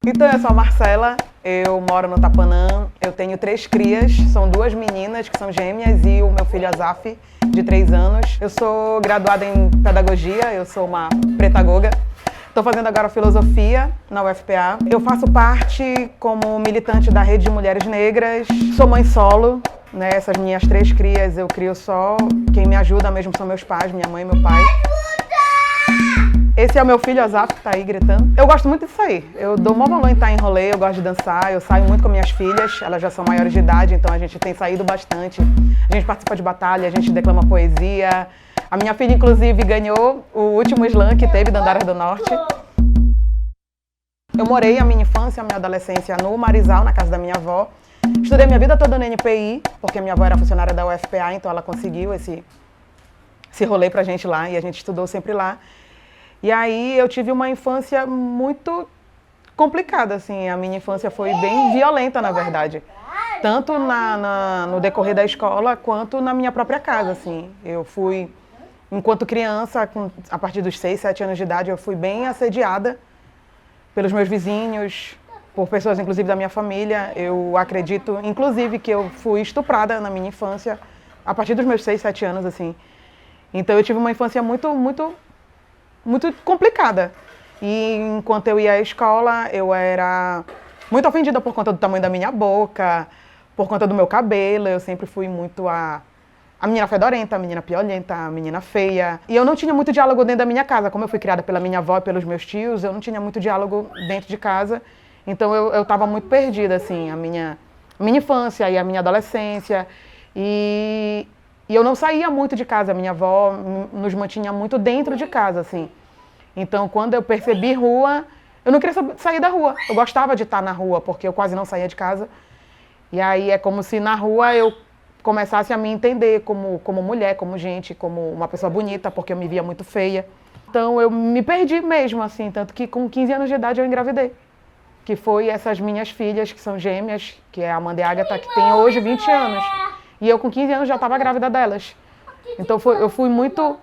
Então, eu sou a Marcela, eu moro no Tapanã, eu tenho 3 crias, são 2 meninas que são gêmeas e o meu filho Azaf, de 3 anos. Eu sou graduada em pedagogia, eu sou uma pretagoga. Estou fazendo agora filosofia na UFPA. Eu faço parte como militante da Rede de Mulheres Negras, sou mãe solo, né? Essas minhas 3 crias eu crio só, quem me ajuda mesmo são meus pais, minha mãe e meu pai. Esse é o meu filho, Azaf, que tá aí gritando. Eu gosto muito disso aí. Eu dou maior valor em estar em rolê, eu gosto de dançar, eu saio muito com minhas filhas, elas já são maiores de idade, então a gente tem saído bastante. A gente participa de batalha, a gente declama poesia. A minha filha, inclusive, ganhou o último slam que teve, Dandaras do Norte. Eu morei a minha infância, a minha adolescência no Marizal, na casa da minha avó. Estudei minha vida toda no NPI, porque a minha avó era funcionária da UFPA, então ela conseguiu esse rolê pra gente lá, e a gente estudou sempre lá. E aí eu tive uma infância muito complicada, assim. A minha infância foi bem violenta, na verdade. Tanto no decorrer da escola, quanto na minha própria casa, assim. Eu fui, enquanto criança, a partir dos 6, 7 anos de idade, eu fui bem assediada pelos meus vizinhos, por pessoas, inclusive, da minha família. Eu acredito, inclusive, que eu fui estuprada na minha infância, a partir dos meus 6, 7 anos, assim. Então eu tive uma infância muito complicada. E enquanto eu ia à escola, eu era muito ofendida por conta do tamanho da minha boca, por conta do meu cabelo. Eu sempre fui muito a menina fedorenta, a menina piolenta, a menina feia. E eu não tinha muito diálogo dentro da minha casa. Como eu fui criada pela minha avó e pelos meus tios, eu não tinha muito diálogo dentro de casa. Então eu estava muito perdida, assim, a minha infância e a minha adolescência. E eu não saía muito de casa, a minha avó nos mantinha muito dentro de casa, assim. Então, quando eu percebi rua, eu não queria sair da rua. Eu gostava de estar na rua, porque eu quase não saía de casa. E aí é como se na rua eu começasse a me entender como mulher, como gente, como uma pessoa bonita, porque eu me via muito feia. Então, eu me perdi mesmo, assim, tanto que com 15 anos de idade eu engravidei. Que foi essas minhas filhas, que são gêmeas, que é a Amanda e a Agatha, que tem hoje 20 anos. E eu com 15 anos já estava grávida delas. Então eu fui muito...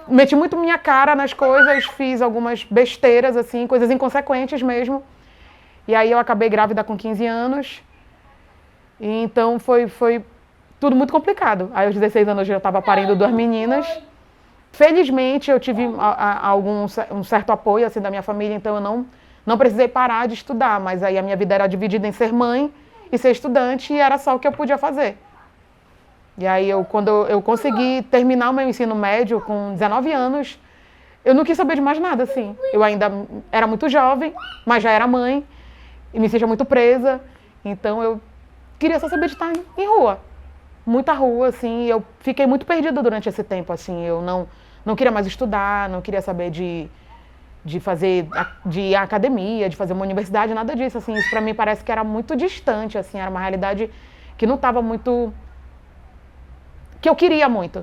Meti muito minha cara nas coisas, fiz algumas besteiras, assim, coisas inconsequentes mesmo. E aí eu acabei grávida com 15 anos. E então foi tudo muito complicado. Aí aos 16 anos eu já estava parindo 2 meninas. Felizmente eu tive um certo apoio assim, da minha família, então eu não precisei parar de estudar. Mas aí a minha vida era dividida em ser mãe e ser estudante, e era só o que eu podia fazer. E aí, quando eu consegui terminar o meu ensino médio com 19 anos, eu não quis saber de mais nada, assim. Eu ainda era muito jovem, mas já era mãe, e me sentia muito presa. Então, eu queria só saber de estar em rua. Muita rua, assim, e eu fiquei muito perdida durante esse tempo, assim. Eu não queria mais estudar, não queria saber de ir à academia, de fazer uma universidade, nada disso, assim. Isso pra mim parece que era muito distante, assim, era uma realidade que não estava muito... que eu queria muito.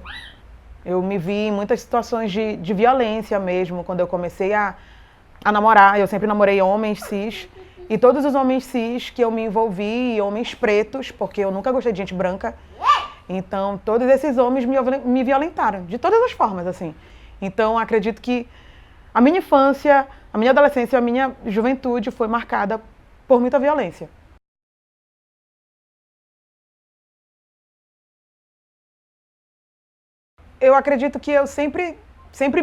Eu me vi em muitas situações de violência mesmo, quando eu comecei a namorar. Eu sempre namorei homens cis, e todos os homens cis que eu me envolvi, homens pretos, porque eu nunca gostei de gente branca, então todos esses homens me violentaram, de todas as formas, assim. Então acredito que a minha infância, a minha adolescência, a minha juventude foi marcada por muita violência. Eu acredito que eu sempre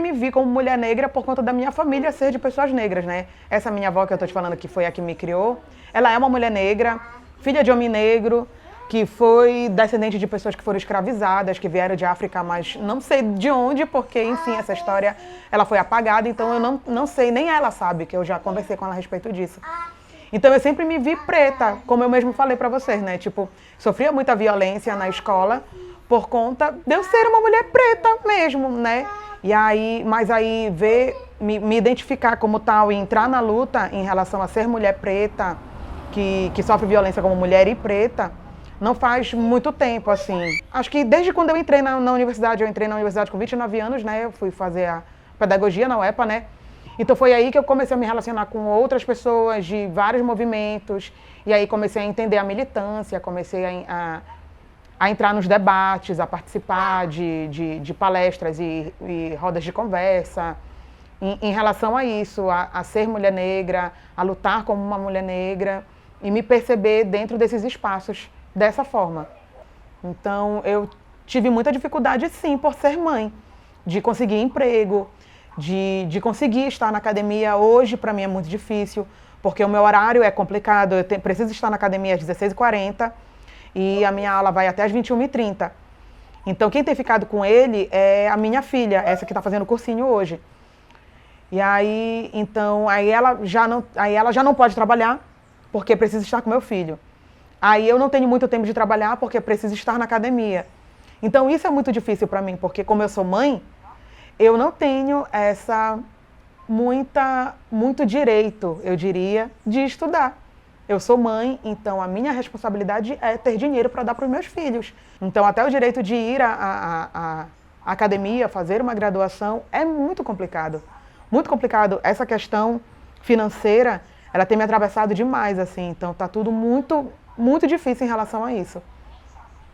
me vi como mulher negra por conta da minha família ser de pessoas negras, né? Essa minha avó que eu tô te falando que foi a que me criou, ela é uma mulher negra, filha de homem negro, que foi descendente de pessoas que foram escravizadas, que vieram de África, mas não sei de onde, porque, enfim, essa história ela foi apagada, então eu não sei, nem ela sabe, que eu já conversei com ela a respeito disso. Então eu sempre me vi preta, como eu mesmo falei pra vocês, né? Tipo, sofria muita violência na escola por conta de eu ser uma mulher preta mesmo, né? E aí, mas aí me identificar como tal e entrar na luta em relação a ser mulher preta, que sofre violência como mulher e preta, não faz muito tempo, assim. Acho que desde quando eu entrei na universidade, eu entrei na universidade com 29 anos, né? Eu fui fazer a pedagogia na UEPA, né? Então foi aí que eu comecei a me relacionar com outras pessoas de vários movimentos, e aí comecei a entender a militância, comecei a entrar nos debates, a participar de palestras e rodas de conversa. em relação a isso, a ser mulher negra, a lutar como uma mulher negra e me perceber dentro desses espaços dessa forma. Então, eu tive muita dificuldade, sim, por ser mãe, de conseguir emprego, de conseguir estar na academia. Hoje, para mim, é muito difícil, porque o meu horário é complicado. Eu preciso estar na academia às 16h40 e a minha aula vai até às 21h30. Então, quem tem ficado com ele é a minha filha, essa que está fazendo o cursinho hoje. E aí, então, aí ela já não pode trabalhar, porque precisa estar com meu filho. Aí eu não tenho muito tempo de trabalhar, porque preciso estar na academia. Então, isso é muito difícil para mim, porque como eu sou mãe, eu não tenho muito direito, eu diria, de estudar. Eu sou mãe, então a minha responsabilidade é ter dinheiro para dar para os meus filhos. Então, até o direito de ir à academia, fazer uma graduação, é muito complicado. Muito complicado. Essa questão financeira, ela tem me atravessado demais, assim. Então, tá tudo muito difícil em relação a isso.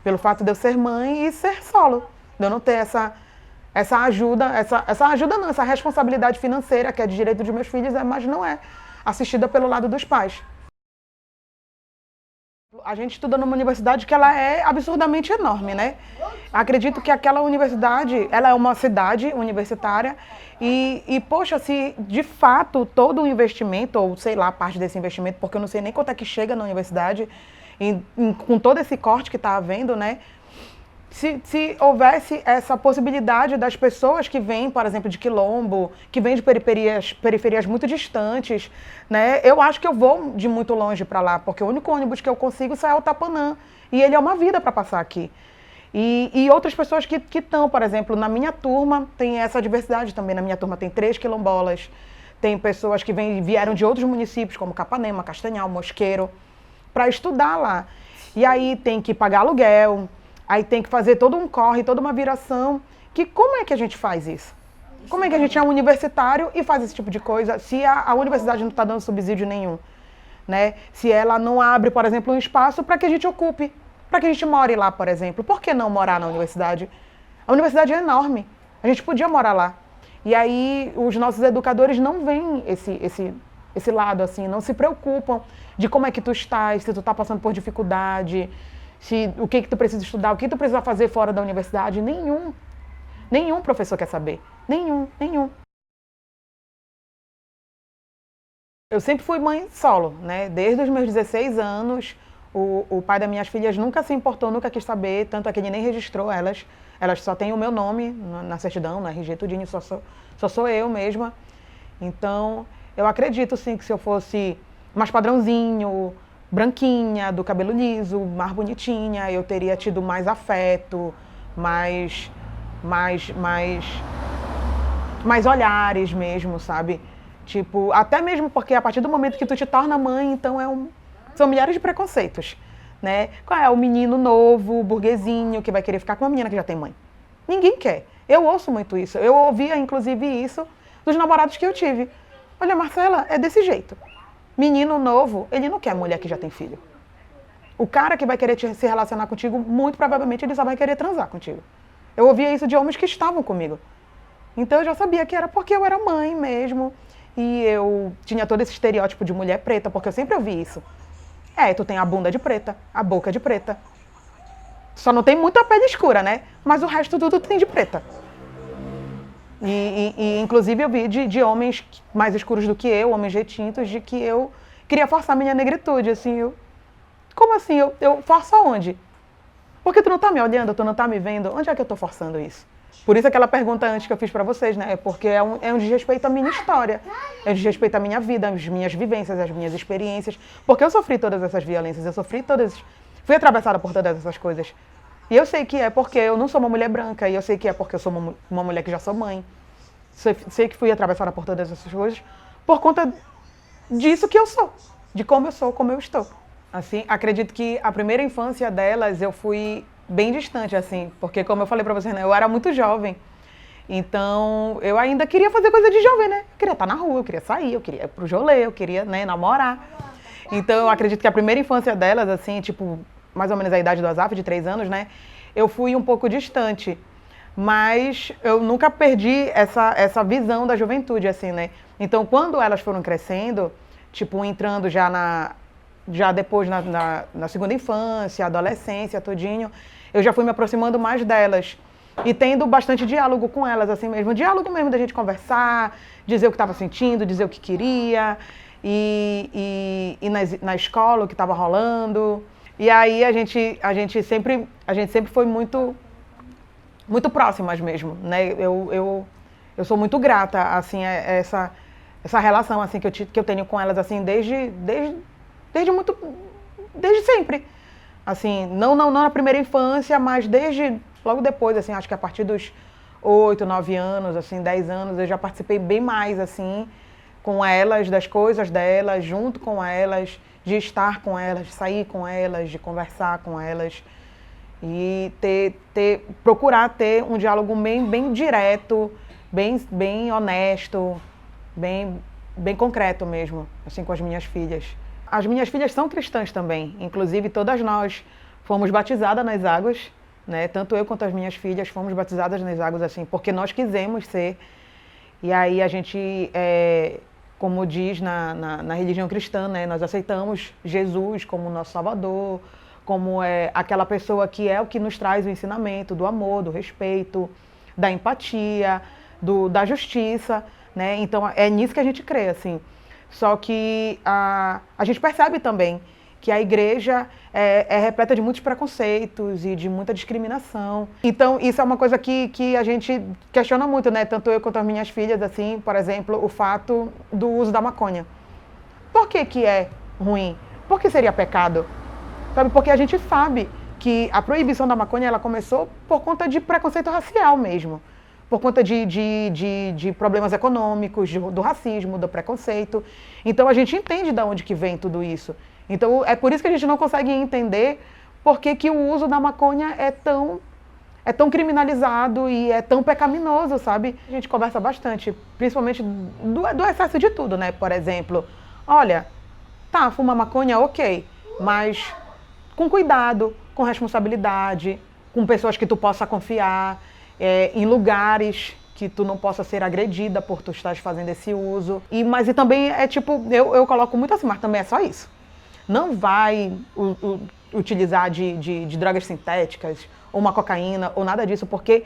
Pelo fato de eu ser mãe e ser solo. De eu não ter essa ajuda, essa responsabilidade financeira, que é de direito dos meus filhos, mas não é assistida pelo lado dos pais. A gente estuda numa universidade que ela é absurdamente enorme, né? Acredito que aquela universidade, ela é uma cidade universitária poxa, se de fato todo o investimento, ou sei lá, parte desse investimento, porque eu não sei nem quanto é que chega na universidade, com todo esse corte que está havendo, né? Se houvesse essa possibilidade das pessoas que vêm, por exemplo, de Quilombo, que vêm de periferias muito distantes, né? Eu acho que eu vou de muito longe para lá, porque o único ônibus que eu consigo sai ao Tapanã, e ele é uma vida para passar aqui. E outras pessoas que estão, por exemplo, na minha turma tem essa diversidade também. Na minha turma tem 3 quilombolas, tem pessoas que vieram de outros municípios, como Capanema, Castanhal, Mosqueiro, para estudar lá. E aí tem que pagar aluguel, aí tem que fazer todo um corre, toda uma viração. Que como é que a gente faz isso? Como é que a gente é um universitário e faz esse tipo de coisa se a universidade não está dando subsídio nenhum? Né? Se ela não abre, por exemplo, um espaço para que a gente ocupe, para que a gente more lá, por exemplo. Por que não morar na universidade? A universidade é enorme, a gente podia morar lá. E aí os nossos educadores não veem esse lado, assim, não se preocupam de como é que tu estás, se tu está passando por dificuldade, o que tu precisa estudar, o que tu precisa fazer fora da universidade. Nenhum professor quer saber. Nenhum. Eu sempre fui mãe solo, né? Desde os meus 16 anos, o pai das minhas filhas nunca se importou, nunca quis saber, tanto é que ele nem registrou elas. Elas só têm o meu nome na certidão, na RG, tudinho, só sou eu mesma. Então, eu acredito sim que se eu fosse mais padrãozinho, branquinha, do cabelo liso, mais bonitinha, eu teria tido mais afeto, mais olhares mesmo, sabe? Tipo, até mesmo porque a partir do momento que tu te torna mãe, então são milhares de preconceitos, né? Qual é o menino novo, burguesinho, que vai querer ficar com uma menina que já tem mãe? Ninguém quer. Eu ouço muito isso. Eu ouvia, inclusive, isso dos namorados que eu tive. Olha, Marcela, é desse jeito. Menino novo, ele não quer mulher que já tem filho. O cara que vai querer se relacionar contigo, muito provavelmente ele só vai querer transar contigo. Eu ouvia isso de homens que estavam comigo. Então eu já sabia que era porque eu era mãe mesmo. E eu tinha todo esse estereótipo de mulher preta, porque eu sempre ouvi isso. Tu tem a bunda de preta, a boca de preta. Só não tem muita pele escura, né? Mas o resto tudo tu tem de preta. E inclusive eu vi de homens mais escuros do que eu, homens retintos, de que eu queria forçar minha negritude, assim. Como assim? Eu forço aonde? Porque tu não tá me olhando, tu não tá me vendo? Onde é que eu tô forçando isso? Por isso aquela pergunta antes que eu fiz pra vocês, né? É porque é um desrespeito à minha história, é um desrespeito à minha vida, às minhas vivências, às minhas experiências. Porque eu sofri todas essas violências, fui atravessada por todas essas coisas. E eu sei que é porque eu não sou uma mulher branca, e eu sei que é porque eu sou uma mulher que já sou mãe. Sei que fui atravessada por todas essas coisas por conta disso que eu sou, de como eu sou, como eu estou. Assim, acredito que a primeira infância delas eu fui bem distante, assim, porque como eu falei pra vocês, né, eu era muito jovem. Então, eu ainda queria fazer coisa de jovem, né? Eu queria estar na rua, eu queria sair, eu queria ir pro rolê, eu queria, né, namorar. Então, eu acredito que a primeira infância delas, assim, tipo, mais ou menos a idade do Azaf, de 3 anos, né? Eu fui um pouco distante. mas eu nunca perdi essa visão da juventude, assim, né? Então, quando elas foram crescendo, tipo, entrando já depois na segunda infância, adolescência, todinho, eu já fui me aproximando mais delas e tendo bastante diálogo com elas, assim mesmo. Diálogo mesmo da gente conversar, dizer o que estava sentindo, dizer o que queria, e na escola o que estava rolando. E aí a gente sempre foi muito próximas mesmo, né? Eu sou muito grata, assim, a essa relação, assim, que eu tenho com elas, assim, desde sempre. Assim, não na primeira infância, mas desde logo depois, assim, acho que a partir dos 8, 9 anos, assim, 10 anos, eu já participei bem mais, assim, com elas, das coisas delas, junto com elas, de estar com elas, de sair com elas, de conversar com elas. E procurar ter um diálogo bem direto, bem honesto, bem concreto mesmo, assim, com as minhas filhas. As minhas filhas são cristãs também, inclusive todas nós fomos batizadas nas águas, né? Tanto eu quanto as minhas filhas fomos batizadas nas águas, assim, porque nós quisemos ser. E aí a gente, como diz na religião cristã, né? Nós aceitamos Jesus como nosso Salvador, como aquela pessoa que é o que nos traz o ensinamento do amor, do respeito, da empatia, da justiça, né? Então é nisso que a gente crê, assim. Só que a gente percebe também que a igreja é repleta de muitos preconceitos e de muita discriminação. Então isso é uma coisa que a gente questiona muito, né? Tanto eu quanto as minhas filhas, assim, por exemplo, o fato do uso da maconha. Por que é ruim? Por que seria pecado? Sabe? Porque a gente sabe que a proibição da maconha ela começou por conta de preconceito racial mesmo. Por conta de problemas econômicos, do racismo, do preconceito. Então a gente entende de onde que vem tudo isso. Então é por isso que a gente não consegue entender por que o uso da maconha é tão criminalizado e é tão pecaminoso, sabe? A gente conversa bastante, principalmente do excesso de tudo, né? Por exemplo, olha, tá, fuma maconha, ok, mas com cuidado, com responsabilidade, com pessoas que tu possa confiar, em lugares que tu não possa ser agredida por tu estás fazendo esse uso. Mas também é tipo, eu coloco muito assim, mas também é só isso. Não vai utilizar de drogas sintéticas, ou uma cocaína, ou nada disso, porque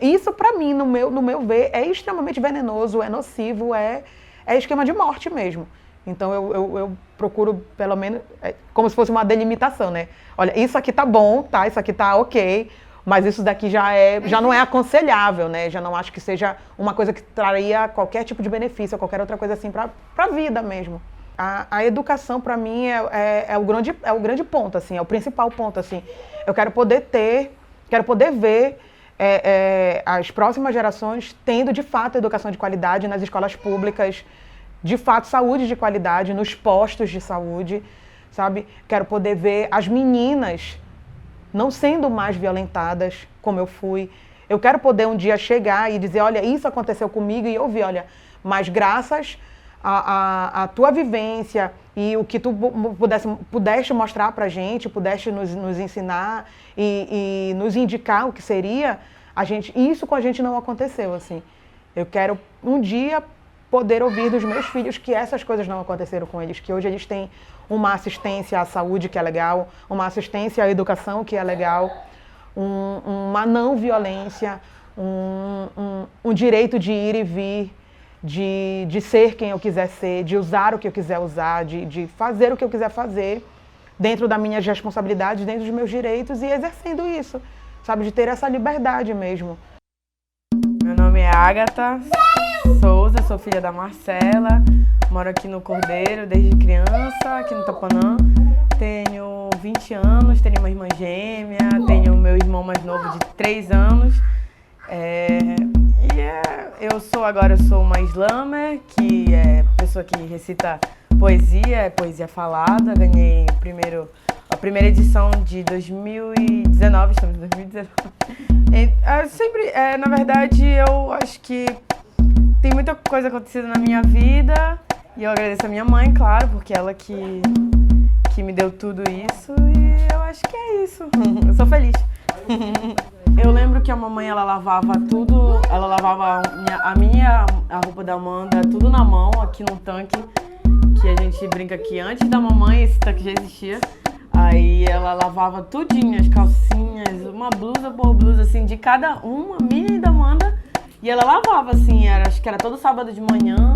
isso pra mim, no meu ver, é extremamente venenoso, é nocivo, é esquema de morte mesmo. Então eu procuro, pelo menos, como se fosse uma delimitação, né? Olha, isso aqui tá bom, tá? Isso aqui tá ok, mas isso daqui já não é aconselhável, né? Já não acho que seja uma coisa que traria qualquer tipo de benefício, ou qualquer outra coisa assim pra vida mesmo. A educação, para mim, é o grande ponto, assim, é o principal ponto, assim. Eu quero poder ver as próximas gerações tendo, de fato, educação de qualidade nas escolas públicas, de fato, saúde de qualidade nos postos de saúde, sabe? Quero poder ver as meninas não sendo mais violentadas como eu fui. Eu quero poder um dia chegar e dizer, olha, isso aconteceu comigo e eu vi, olha, mas graças a tua vivência e o que tu pudeste mostrar pra gente, pudeste nos ensinar e nos indicar o que seria, isso com a gente não aconteceu, assim. Eu quero um dia poder ouvir dos meus filhos que essas coisas não aconteceram com eles, que hoje eles têm uma assistência à saúde que é legal, uma assistência à educação que é legal, uma não violência, um direito de ir e vir, de ser quem eu quiser ser, de usar o que eu quiser usar, de fazer o que eu quiser fazer, dentro das minhas responsabilidades, dentro dos meus direitos e exercendo isso, sabe, de ter essa liberdade mesmo. Meu nome é Ágata Souza, sou filha da Marcela, moro aqui no Cordeiro desde criança, aqui no Tapanã. Tenho 20 anos, tenho uma irmã gêmea, tenho meu irmão mais novo de 3 anos. Eu sou uma slammer, que é pessoa que recita poesia, poesia falada. Ganhei a primeira edição de 2019, estamos em 2019. Na verdade, eu acho que tem muita coisa acontecendo na minha vida e eu agradeço a minha mãe, claro, porque ela que me deu tudo isso e eu acho que é isso. Eu sou feliz. Eu lembro que a mamãe, ela lavava tudo, ela lavava a minha, a roupa da Amanda, tudo na mão, aqui no tanque, que a gente brinca que antes da mamãe esse tanque já existia. Aí ela lavava tudinho, as calcinhas, uma blusa por blusa, assim, de cada uma, minha e da Amanda. E ela lavava, assim, acho que era todo sábado de manhã,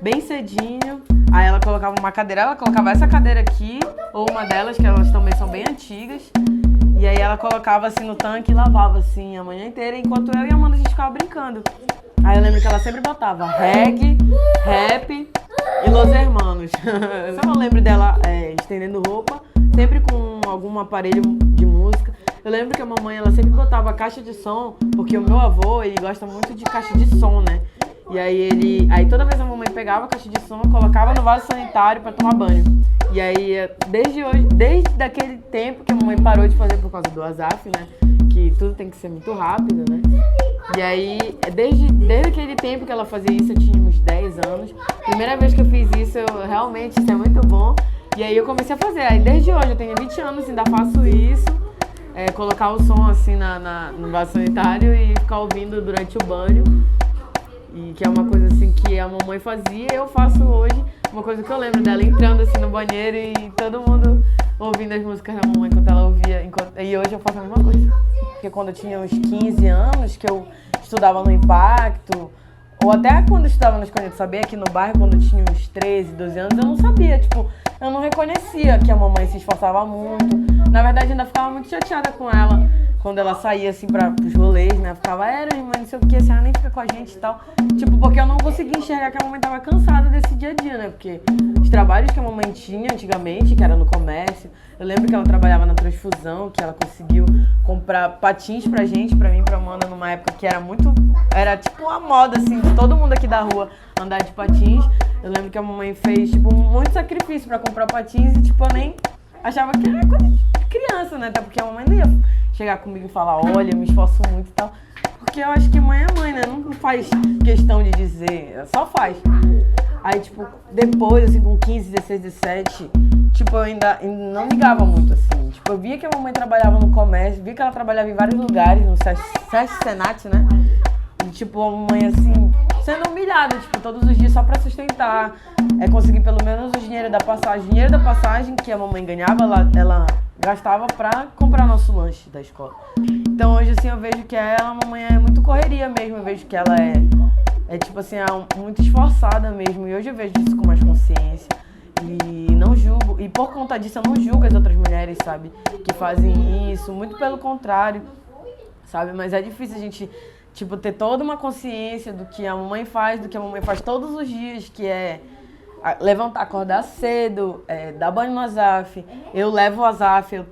bem cedinho. Aí ela colocava uma cadeira, ela colocava essa cadeira aqui, ou uma delas, que elas também são bem antigas. E aí ela colocava assim no tanque e lavava assim a manhã inteira, enquanto eu e a Amanda a gente ficava brincando. Aí eu lembro que ela sempre botava reggae, rap e Los Hermanos. Eu não lembro dela estendendo roupa, sempre com algum aparelho de música. Eu lembro que a mamãe, ela sempre botava caixa de som, porque o meu avô, ele gosta muito de caixa de som, né? E aí toda vez a mamãe pegava a caixa de som, colocava no vaso sanitário pra tomar banho. E aí, desde aquele tempo que a mamãe parou de fazer por causa do Azaf, né? Que tudo tem que ser muito rápido, né? E aí, desde aquele tempo que ela fazia isso, eu tinha uns 10 anos. Primeira vez que eu fiz isso, realmente, isso é muito bom. E aí eu comecei a fazer. Aí desde hoje, eu tenho 20 anos, ainda faço isso. Colocar o som assim no vaso sanitário e ficar ouvindo durante o banho. E que é uma coisa assim que a mamãe fazia e eu faço hoje. Uma coisa que eu lembro dela entrando assim no banheiro e todo mundo ouvindo as músicas da mamãe enquanto ela ouvia. E hoje eu faço a mesma coisa. Porque quando eu tinha uns 15 anos, que eu estudava no Impacto, ou até quando eu estudava na Escolinha do Saber, aqui no bairro, quando eu tinha uns 13, 12 anos, eu não sabia, tipo, eu não reconhecia que a mamãe se esforçava muito. Na verdade, ainda ficava muito chateada com ela. Quando ela saía, assim, pros rolês, né? Ficava, irmã, não sei o que, a senhora nem fica com a gente e tal. Tipo, porque eu não conseguia enxergar que a mamãe tava cansada desse dia a dia, né? Porque os trabalhos que a mamãe tinha antigamente, que era no comércio, eu lembro que ela trabalhava na transfusão, que ela conseguiu comprar patins pra gente, pra mim e pra Amanda, numa época que era tipo uma moda, assim, de todo mundo aqui da rua andar de patins. Eu lembro que a mamãe fez, tipo, muito sacrifício pra comprar patins e, tipo, eu nem achava que era coisa de criança, né? Até porque a mamãe não ia chegar comigo e falar, olha, eu me esforço muito e tal. Porque eu acho que mãe é mãe, né? Não faz questão de dizer, só faz. Aí, tipo, depois, assim, com 15, 16, 17, tipo, eu ainda não ligava muito, assim. Tipo, eu via que a mamãe trabalhava no comércio, via que ela trabalhava em vários lugares, no SESC, Senat, né? E, tipo, a mamãe, assim, sendo humilhada, tipo, todos os dias só pra sustentar. Conseguir pelo menos o dinheiro da passagem. O dinheiro da passagem que a mamãe ganhava, ela gastava pra comprar nosso lanche da escola. Então hoje, assim, eu vejo que a mamãe é muito correria mesmo. Eu vejo que ela tipo assim, muito esforçada mesmo. E hoje eu vejo isso com mais consciência. E não julgo. E por conta disso, eu não julgo as outras mulheres, sabe? Que fazem isso. Muito pelo contrário, sabe? Mas é difícil a gente, tipo, ter toda uma consciência do que a mamãe faz, do que a mamãe faz todos os dias, que é levantar, acordar cedo, dar banho no Azaf. Eu levo o Azaf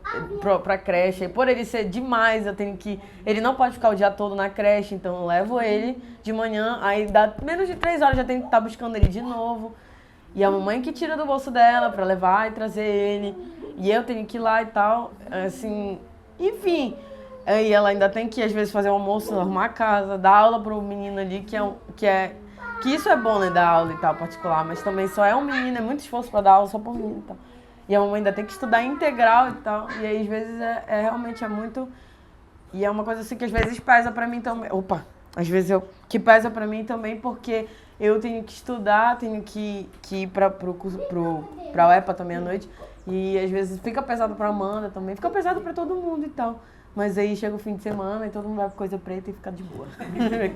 pra creche. E por ele ser demais, ele não pode ficar o dia todo na creche, então eu levo ele de manhã, aí dá menos de 3 horas, já tenho que estar buscando ele de novo. E a mamãe que tira do bolso dela pra levar e trazer ele. E eu tenho que ir lá e tal, assim, enfim. E ela ainda tem que, às vezes, fazer o almoço, arrumar a casa, dar aula pro menino ali, que isso é bom, né, dar aula e tal, particular, mas também só é um menino, é muito esforço pra dar aula só por menino e tal. E a mamãe ainda tem que estudar integral e tal, e aí às vezes realmente é muito... E é uma coisa assim que às vezes pesa pra mim também, que pesa pra mim também, porque eu tenho que estudar, tenho que ir pra UEPA também à noite, e às vezes fica pesado pra Amanda também, fica pesado pra todo mundo e tal. Mas aí chega o fim de semana e todo mundo vai com coisa preta e fica de boa.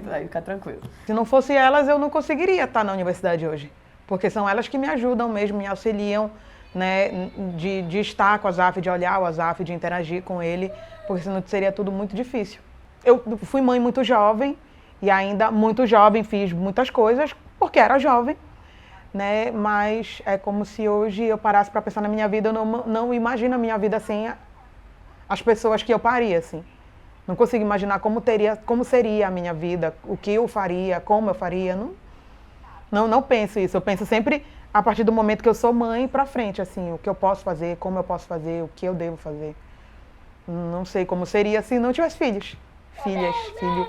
Vai ficar tranquilo. Se não fosse elas, eu não conseguiria estar na universidade hoje. Porque são elas que me ajudam mesmo, me auxiliam, né, de estar com o Azaf, de olhar o Azaf, de interagir com ele, porque senão seria tudo muito difícil. Eu fui mãe muito jovem, e ainda muito jovem fiz muitas coisas, porque era jovem, né? Mas é como se hoje eu parasse para pensar na minha vida, eu não imagino a minha vida sem as pessoas que eu paria, assim. Não consigo imaginar como seria a minha vida, o que eu faria, como eu faria. Não penso isso. Eu penso sempre a partir do momento que eu sou mãe para frente, assim, o que eu posso fazer, como eu posso fazer, o que eu devo fazer. Não sei como seria se não tivesse filhos, filhas, filho.